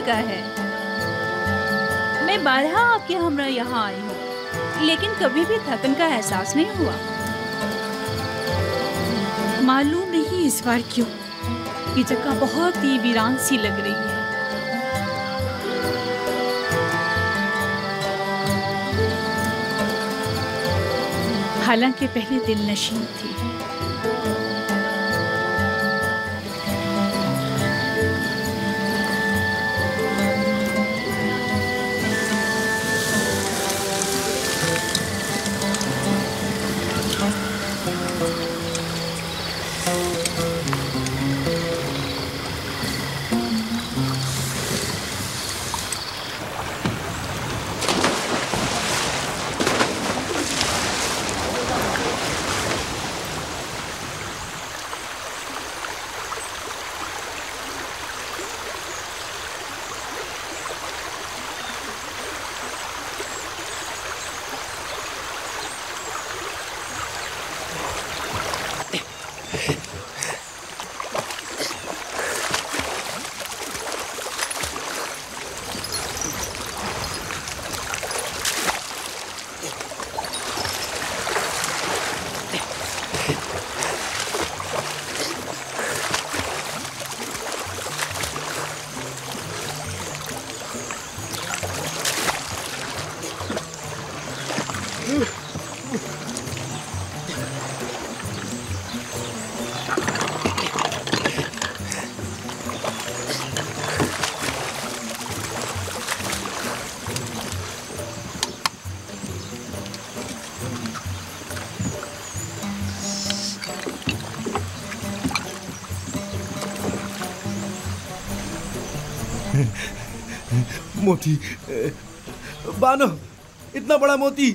जगह है। मैं 12 आपके हमरा यहाँ आई हूँ, लेकिन कभी भी थकन का एहसास नहीं हुआ। मालूम नहीं इस बार क्यों, ये जगह बहुत ही वीरान सी लग रही है। हालांकि पहले दिल नशीन थी। मोती, बानो, इतना बड़ा मोती।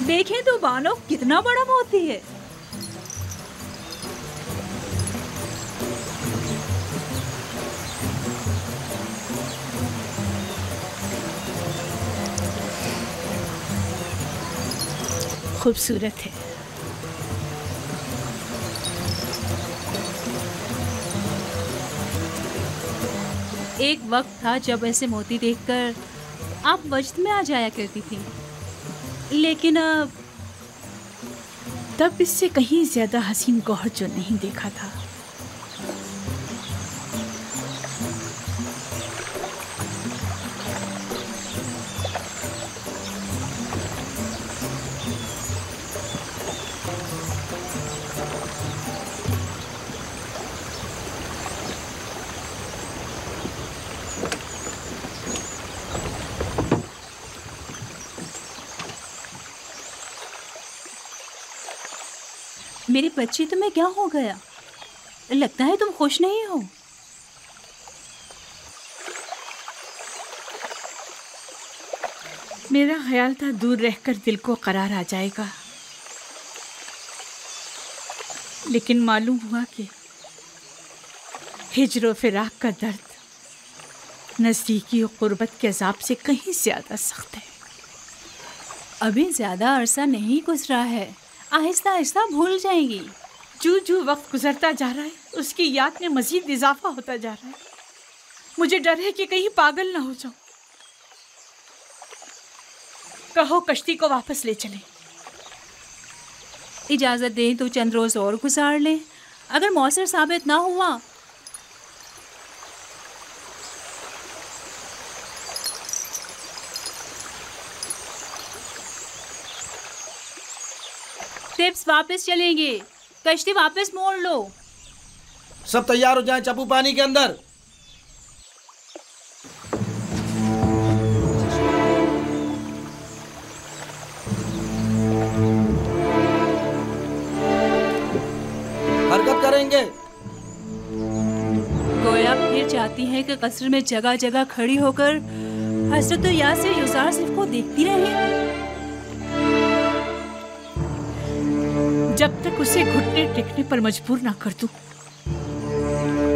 देखें तो बानो, कितना बड़ा मोती है। खूबसूरत है। एक वक्त था जब ऐसे मोती देखकर आप वजद में आ जाया करती थी, लेकिन अब तब इससे कहीं ज्यादा हसीन गौहर जो नहीं देखा था। मेरी बच्ची, तुम्हें क्या हो गया? लगता है तुम खुश नहीं हो। मेरा ख्याल था दूर रहकर दिल को करार आ जाएगा, लेकिन मालूम हुआ कि हिज्र और फिराक का दर्द नज़दीकी और क़ुर्बत के अज़ाब से कहीं ज़्यादा सख्त है। अभी ज़्यादा अरसा नहीं गुजरा है, आहिस्ता आहिस्ता भूल जाएंगी। जो जो वक्त गुजरता जा रहा है, उसकी याद में मज़ीद इजाफा होता जा रहा है। मुझे डर है कि कहीं पागल ना हो जाऊं। कहो कश्ती को वापस ले चलें। इजाज़त दें तो चंद रोज़ और गुजार लें। अगर मौसर साबित ना हुआ टिप्स वापस चलेंगे। कश्ती वापस मोड़ लो। सब तैयार हो जाएं, चप्पू पानी के अंदर। हरकत करेंगे। गोया फिर चाहती है कि कस्र में जगह जगह खड़ी होकर हजरत यासिर युसार सिर्फ को देखती रहे। जब तक उसे घुटने टेकने पर मजबूर ना कर दूं,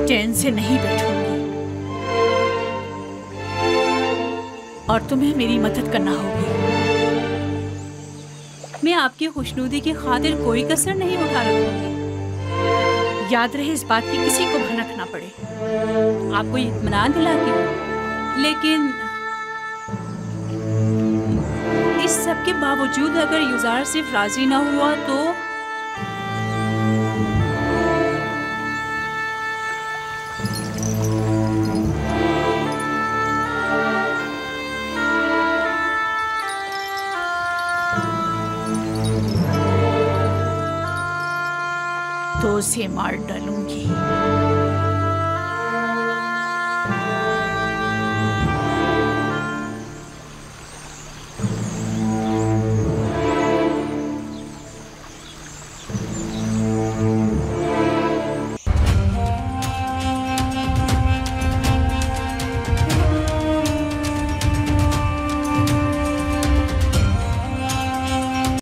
चैन से नहीं बैठूंगी और तुम्हें मेरी मदद करना होगी। मैं आपकी खुशनुदी की खातिर कोई कसर नहीं उठा रखूंगी। याद रहे इस बात की किसी को भनक ना पड़े। आपको इत्मीनान दिलाती हूँ, लेकिन इस सब के बावजूद अगर युजार सिर्फ राजी ना हुआ तो उसे मार डालूं।